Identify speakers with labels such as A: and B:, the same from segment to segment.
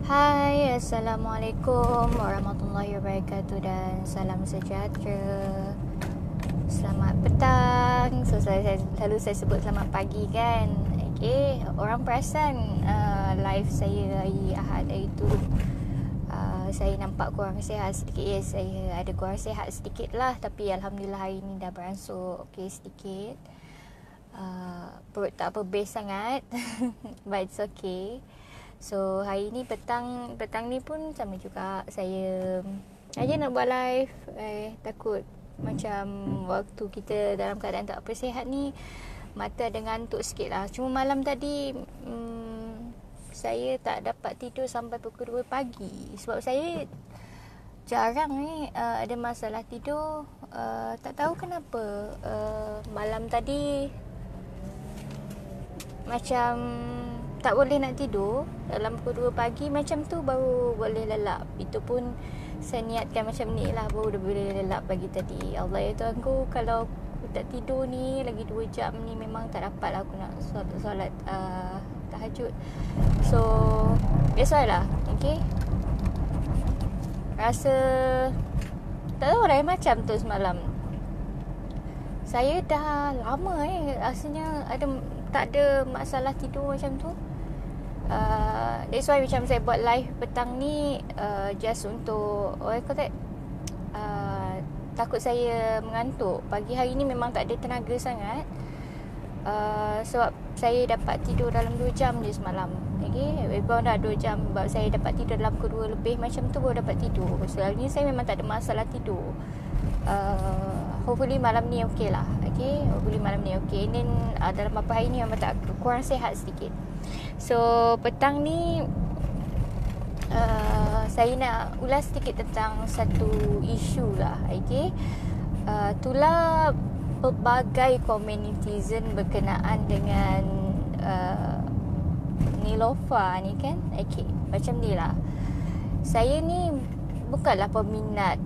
A: Hai, Assalamualaikum warahmatullahi wabarakatuh dan salam sejahtera. Selamat petang. Selalu saya sebut selamat pagi kan. Okay, orang perasan live saya hari Ahad itu saya nampak kurang sihat sedikit. Yes, saya ada kurang sihat sedikit lah. Tapi Alhamdulillah hari ni dah beransur okay sedikit. Perut tak apa best sangat but it's okay. So hari ni petang ni pun sama juga saya aja nak buat live. Takut macam waktu kita dalam keadaan tak apa sihat ni mata ada ngantuk sikit lah. Cuma malam tadi saya tak dapat tidur sampai pukul 2 pagi. Sebab saya jarang ni ada masalah tidur. Tak tahu kenapa malam tadi macam tak boleh nak tidur. Dalam pukul 2 pagi macam tu baru boleh lelap. Itu pun saya niatkan macam ni lah, baru dah boleh lelap pagi tadi. Allah ya Tuhanku, kalau aku tak tidur ni lagi 2 jam ni memang tak dapat lah aku nak solat tahajud. So that's why lah. Okay, rasa tak tahu lah macam tu semalam. Saya dah lama rasanya tak ada masalah tidur macam tu. That's why macam saya buat live petang ni just untuk takut saya mengantuk. Pagi hari ni memang tak ada tenaga sangat. Sebab saya dapat tidur dalam 2 jam je semalam. Okay, rebound dah 2 jam. Sebab saya dapat tidur dalam pukul 2 lebih macam tu baru dapat tidur. Selalunya saya memang tak ada masalah tidur. Hopefully malam ni okey lah. Okay, hopefully malam ni okey. Then dalam beberapa hari ni memang tak kurang sihat sedikit. So petang ni saya nak ulas sedikit tentang satu isu lah. Okay, itulah pelbagai komen netizen berkenaan dengan Niloufar ni kan. Okay, macam ni lah. Saya ni bukanlah peminat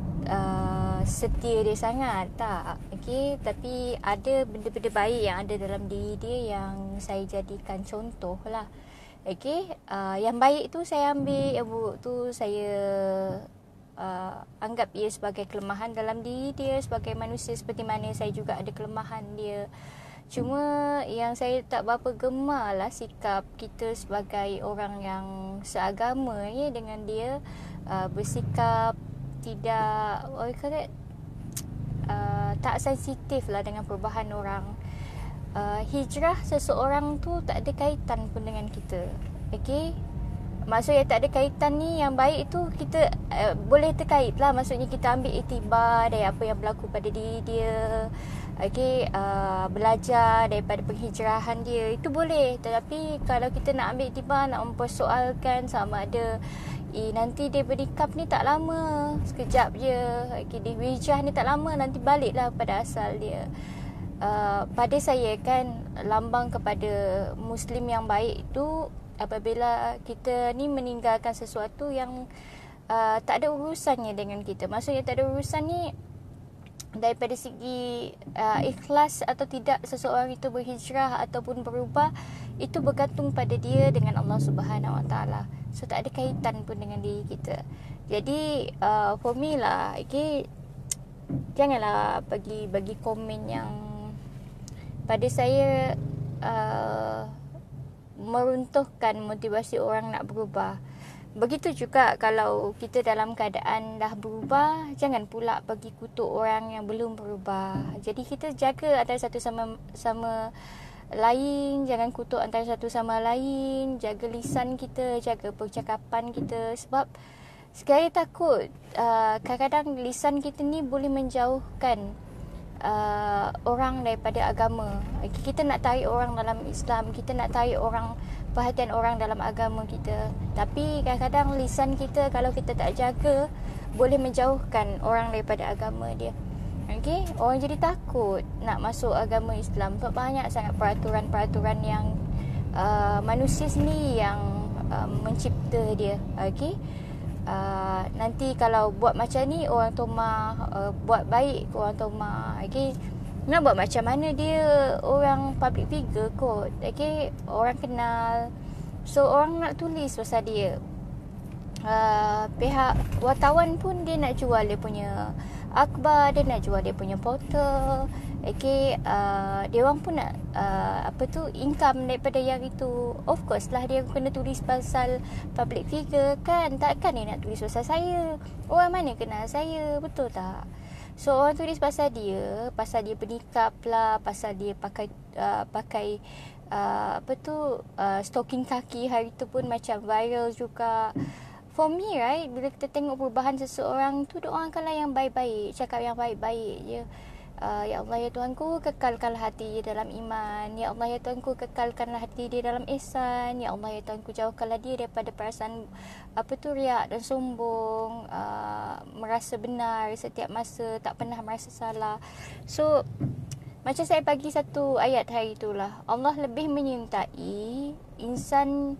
A: setia dia sangat, tak. Okay, tapi ada benda-benda baik yang ada dalam diri dia yang saya jadikan contoh lah. Okay, yang baik tu saya ambil, yang buruk tu saya anggap ia sebagai kelemahan dalam diri dia. Sebagai manusia seperti mana saya juga ada kelemahan dia. Cuma yang saya tak berapa gemar lah sikap kita sebagai orang yang seagama dengan dia, bersikap tidak tak sensitif lah dengan perubahan orang. Hijrah seseorang tu tak ada kaitan pun dengan kita. Okay, maksudnya tak ada kaitan ni, yang baik tu kita boleh terkait lah. Maksudnya kita ambil iktibar dari apa yang berlaku pada diri dia. Okay, belajar daripada penghijrahan dia, itu boleh. Tetapi kalau kita nak ambil iktibar, nak mempersoalkan sama ada nanti dia bernikah ni tak lama, sekejap je. Okay, dia hijrah ni tak lama, nanti baliklah pada asal dia. Pada saya kan, lambang kepada Muslim yang baik itu apabila kita ni meninggalkan sesuatu yang tak ada urusannya dengan kita. Maksudnya tak ada urusan ni daripada segi ikhlas atau tidak seseorang itu berhijrah ataupun berubah, itu bergantung pada dia dengan Allah Subhanahu Wa Taala. So tak ada kaitan pun dengan diri kita. Jadi for me lah, okay, janganlah bagi komen yang pada saya meruntuhkan motivasi orang nak berubah. Begitu juga kalau kita dalam keadaan dah berubah, jangan pula bagi kutuk orang yang belum berubah. Jadi kita jaga antara satu sama lain, jangan kutuk antara satu sama lain. Jaga lisan kita, jaga percakapan kita. Sebab sekali takut kadang-kadang lisan kita ni boleh menjauhkan orang daripada agama. Kita nak tarik orang dalam Islam, kita nak tarik orang, perhatian orang dalam agama kita. Tapi kadang-kadang lisan kita kalau kita tak jaga boleh menjauhkan orang daripada agama dia. Okay, orang jadi takut nak masuk agama Islam sebab banyak sangat peraturan-peraturan yang manusia sendiri yang mencipta dia. Okay, nanti kalau buat macam ni orang tomah, buat baik orang tomah. Okay, nak buat macam mana, dia orang public figure kot. Okay, orang kenal. So orang nak tulis pasal dia. pihak wartawan pun dia nak jual dia punya akhbar, dia nak jual dia punya portal. Okay, dia orang pun nak income daripada yang itu. Of course lah dia kena tulis pasal public figure kan. Takkan dia nak tulis pasal saya. Orang mana kenal saya, betul tak? So orang tulis pasal dia bernikah lah, pasal dia pakai stocking kaki hari tu pun macam viral juga. For me, right, bila kita tengok perubahan seseorang tu, doakanlah yang baik-baik, cakap yang baik-baik je. Ya Allah, ya Tuhanku, kekalkanlah hati dia dalam iman. Ya Allah, ya Tuhanku, kekalkanlah hati dia dalam ihsan. Ya Allah, ya Tuhanku, jauhkanlah dia daripada perasaan riak dan sombong, merasa benar setiap masa, tak pernah merasa salah. So, macam saya bagi satu ayat hari itulah, Allah lebih menyintai insan,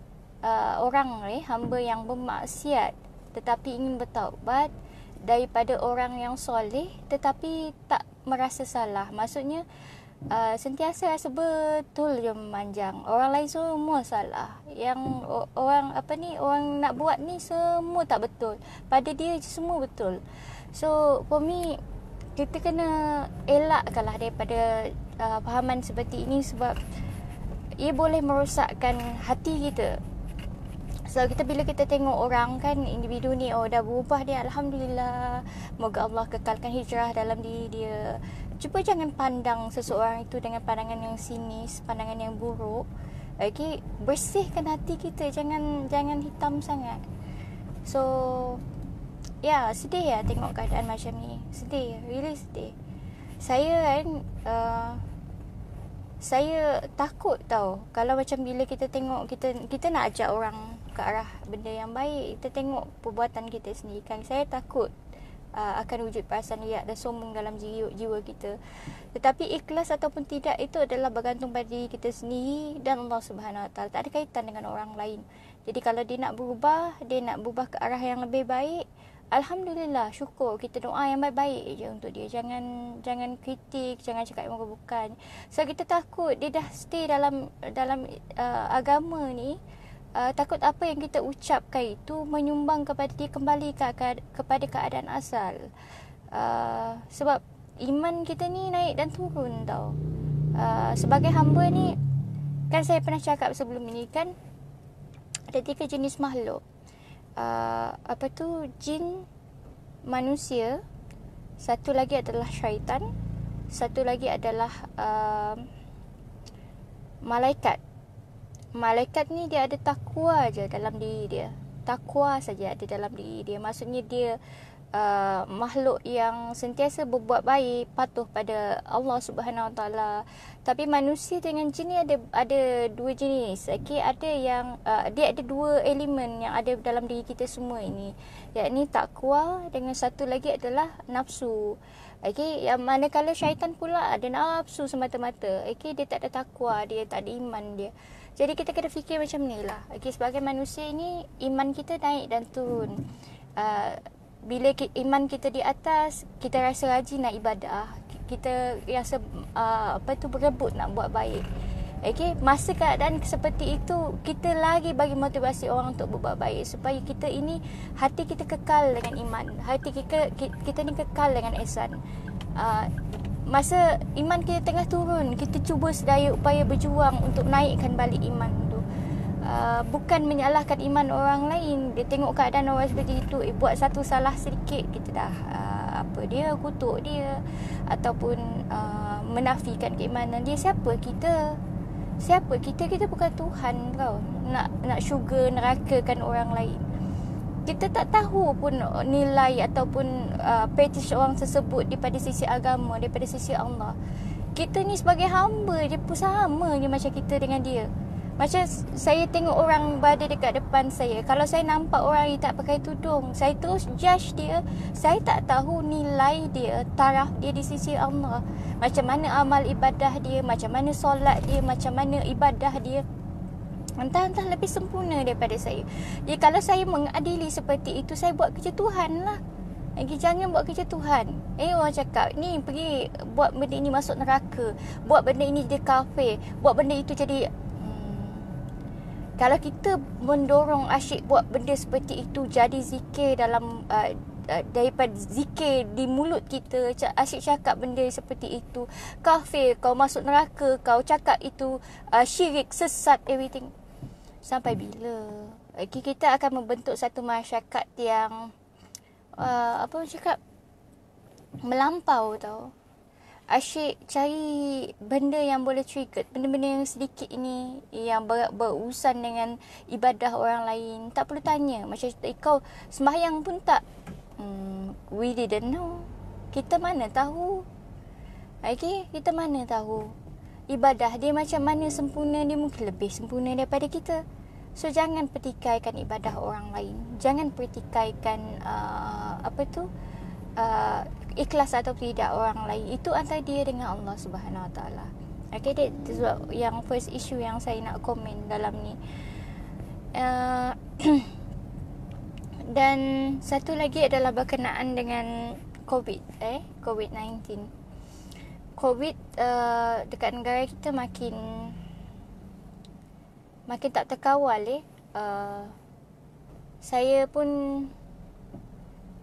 A: orang hamba yang bermaksiat tetapi ingin bertaubat daripada orang yang soleh tetapi tak merasa salah. Maksudnya sentiasa rasa betul je memanjang. Orang lain semua salah. Yang orang nak buat ni semua tak betul. Pada dia je semua betul. So for me, kita kena elakkanlah daripada fahaman seperti ini sebab ia boleh merosakkan hati kita. So bila kita tengok orang kan, individu ni dah berubah dia, Alhamdulillah, moga Allah kekalkan hijrah dalam diri dia. Cuba jangan pandang seseorang itu dengan pandangan yang sinis, pandangan yang buruk. Okay, bersihkan hati kita, jangan hitam sangat. So sedih ya tengok keadaan macam ni. Sedih, really sedih. Saya kan saya takut tau kalau macam bila kita tengok kita nak ajak orang ke arah benda yang baik, kita tengok perbuatan kita sendiri kan, saya takut akan wujud perasaan riak dan sombong dalam jiwa kita. Tetapi ikhlas ataupun tidak itu adalah bergantung pada diri kita sendiri dan Allah Subhanahu Wa Taala. Tak ada kaitan dengan orang lain. Jadi kalau dia nak berubah ke arah yang lebih baik, Alhamdulillah, syukur. Kita doa yang baik-baik je untuk dia. Jangan kritik, jangan cakap yang bukan. So kita takut dia dah stay dalam agama ni, takut apa yang kita ucapkan itu menyumbang kepada dia kembali kepada keadaan asal. Sebab iman kita ni naik dan turun tau. Sebagai hamba ni, kan saya pernah cakap sebelum ini kan, ada 3 jenis makhluk. Jin, manusia, satu lagi adalah syaitan, satu lagi adalah malaikat. Malaikat ni dia ada takwa je dalam diri dia. Takwa saja ada dalam diri dia. Maksudnya dia makhluk yang sentiasa berbuat baik, patuh pada Allah Subhanahu Wa Taala. Tapi manusia dengan jin ni ada 2 jenis. Okay, ada yang dia ada 2 elemen yang ada dalam diri kita semua ini, yakni takwa, dengan satu lagi adalah nafsu. Okay, yang manakala syaitan pula ada nafsu semata-mata. Okay, dia tak ada takwa, dia tak ada iman dia. Jadi kita kena fikir macam ni lah. Okay, sebagai manusia ini, iman kita naik dan turun. Bila iman kita di atas, kita rasa rajin nak ibadah, kita rasa berebut nak buat baik. Okay, masa keadaan seperti itu, kita lagi bagi motivasi orang untuk berbuat baik, supaya kita ini, hati kita kekal dengan iman, hati kita ni kekal dengan ihsan. Masa iman kita tengah turun, kita cuba sedaya upaya berjuang untuk naikkan balik iman tu. Bukan menyalahkan iman orang lain. Dia tengok keadaan orang seperti itu, buat satu salah sedikit, kita dah kutuk dia ataupun menafikan keimanan dia. Siapa kita? Kita bukan Tuhan tau, nak syurga nerakakan orang lain. Kita tak tahu pun nilai ataupun practice orang tersebut daripada sisi agama, daripada sisi Allah. Kita ni sebagai hamba, dia pun sama je macam kita dengan dia. Macam saya tengok orang berada dekat depan saya, kalau saya nampak orang ni tak pakai tudung, saya terus judge dia. Saya tak tahu nilai dia, taraf dia di sisi Allah. Macam mana amal ibadah dia, macam mana solat dia, macam mana ibadah dia, entah lebih sempurna daripada saya. Jadi kalau saya mengadili seperti itu, saya buat kerja Tuhan lah. Jangan buat kerja Tuhan. Orang cakap ni pergi buat benda ini masuk neraka, buat benda ini jadi kafir, buat benda itu jadi kalau kita mendorong asyik buat benda seperti itu, jadi zikir dalam daripada zikir di mulut kita, asyik cakap benda seperti itu, kafir, kau masuk neraka, kau cakap itu syirik, sesat, everything. Sampai bila? Kita akan membentuk satu masyarakat yang apa orang cakap, melampau tau. Asyik cari benda yang boleh trigger, benda-benda yang sedikit ini yang berurusan dengan ibadah orang lain. Tak perlu tanya. Macam kau sembahyang pun tak, we didn't know. Kita mana tahu? Kita mana tahu? Ibadah dia macam mana sempurna, dia mungkin lebih sempurna daripada kita. So jangan pertikaikan ibadah orang lain. Jangan pertikaikan ikhlas atau tidak orang lain. Itu antara dia dengan Allah Subhanahu Wa Taala. That's yang first issue yang saya nak komen dalam ni. Dan satu lagi adalah berkenaan dengan COVID-19. COVID dekat negara kita makin tak terkawal. Saya pun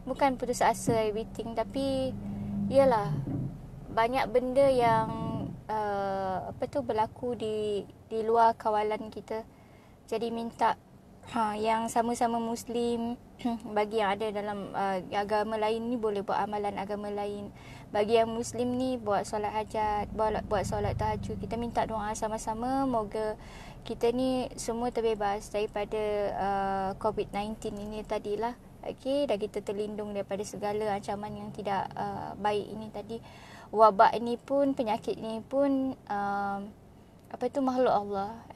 A: bukan putus asa everything, tapi yalah, banyak benda yang berlaku di luar kawalan kita. Jadi minta yang sama-sama Muslim, bagi yang ada dalam agama lain ni boleh buat amalan agama lain. Bagi yang Muslim ni buat solat hajat, buat solat tahajud. Kita minta doa sama-sama, moga kita ni semua terbebas daripada COVID-19 ini tadilah. Dan kita terlindung daripada segala ancaman yang tidak baik ini tadi. Wabak ini pun, penyakit ini pun makhluk Allah.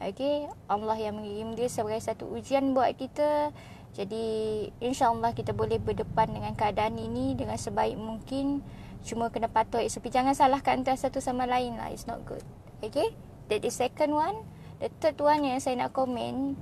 A: Allah yang mengirim dia sebagai satu ujian buat kita. Jadi insya-Allah kita boleh berdepan dengan keadaan ini dengan sebaik mungkin. Cuma kena patuh SOP. Jangan salahkan antara satu sama lain lah. It's not good. That is second one. The third one yang saya nak komen.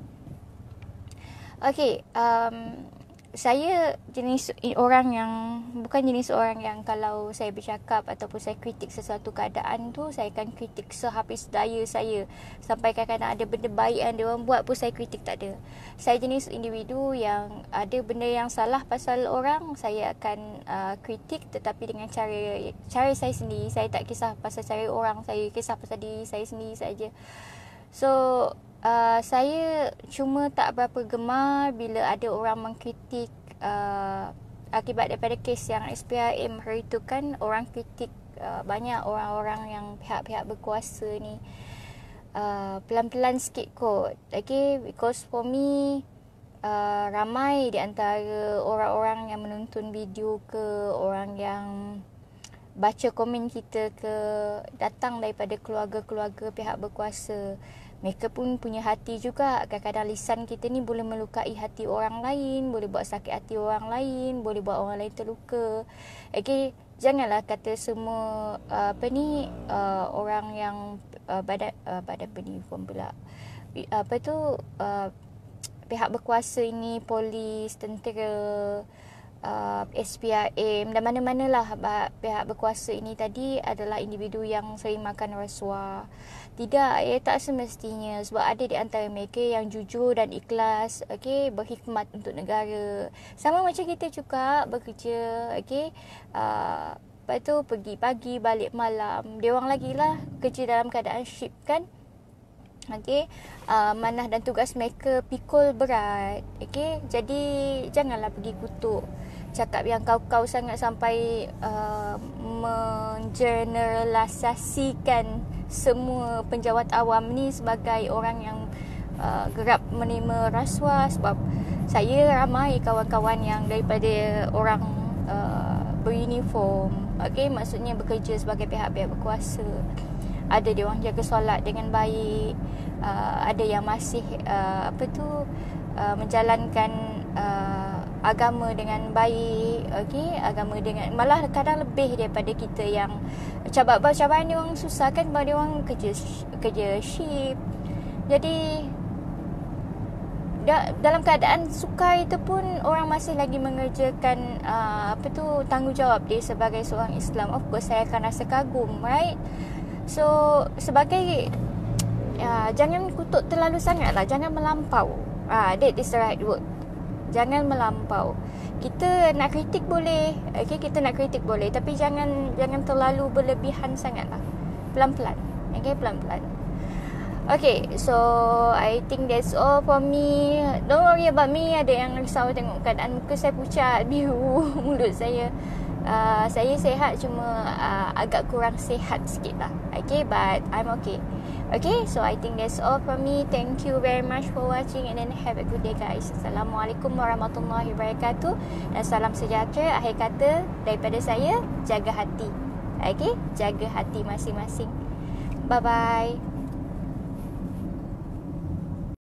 A: Saya bukan jenis orang yang kalau saya bercakap ataupun saya kritik sesuatu keadaan tu, saya akan kritik sehabis daya saya. Sampai kadang-kadang ada benda baik yang dia orang buat pun saya kritik, tak ada. Saya jenis individu yang ada benda yang salah pasal orang, saya akan kritik, tetapi dengan cara saya sendiri. Saya tak kisah pasal cara orang, saya kisah pasal diri saya sendiri saja. So saya cuma tak berapa gemar bila ada orang mengkritik akibat daripada kes yang SPRM hari tu kan. Orang kritik banyak orang-orang yang pihak-pihak berkuasa ni. Pelan-pelan sikit kot. Because for me, ramai di antara orang-orang yang menonton video ke, orang yang baca komen kita ke, datang daripada keluarga-keluarga pihak berkuasa. Mereka pun punya hati juga. Kadang-kadang lisan kita ni boleh melukai hati orang lain, boleh buat sakit hati orang lain, boleh buat orang lain terluka. Janganlah kata semua orang yang badan penipuan pula. Pihak berkuasa ini, polis, tentera, SPRM dan mana-manalah pihak berkuasa ini tadi adalah individu yang sering makan rasuah. Tidak, tak semestinya. Sebab ada di antara mereka yang jujur dan ikhlas, berkhidmat untuk negara. Sama macam kita juga bekerja, lepas tu pergi pagi, balik malam. Dia orang lagi lah kerja dalam keadaan shift kan. Manah dan tugas mereka pikul berat. Jadi janganlah pergi kutuk, cakap yang kau sangat sampai mengeneralisasikan semua penjawat awam ni sebagai orang yang kerap menerima rasuah. Sebab saya ramai kawan-kawan yang daripada orang beruniform, maksudnya bekerja sebagai pihak-pihak berkuasa. Ada dia orang jaga solat dengan baik, ada yang masih menjalankan agama dengan baik, agama dengan malah kadang lebih daripada kita yang cabaran dia orang susah kan, sebab dia orang kerja shift. Jadi dalam keadaan sukar itu pun orang masih lagi mengerjakan tanggungjawab dia sebagai seorang Islam. Of course saya akan rasa kagum, right? So sebagai jangan kutuk terlalu sangat lah. Jangan melampau. That is the right word. Jangan melampau. Kita nak kritik boleh. Okay, kita nak kritik boleh. Tapi jangan terlalu berlebihan sangat lah. Pelan-pelan. Okay, pelan-pelan. Okay, so I think that's all for me. Don't worry about me. Ada yang risau tengok keadaan muka saya pucat, biru, mulut saya. Saya sihat, cuma agak kurang sihat sikit lah. Okay, but I'm okay. Okay, so I think that's all from me. Thank you very much for watching and then have a good day guys. Assalamualaikum warahmatullahi wabarakatuh. Dan salam sejahtera. Akhir kata daripada saya, jaga hati. Okay, jaga hati masing-masing. Bye-bye.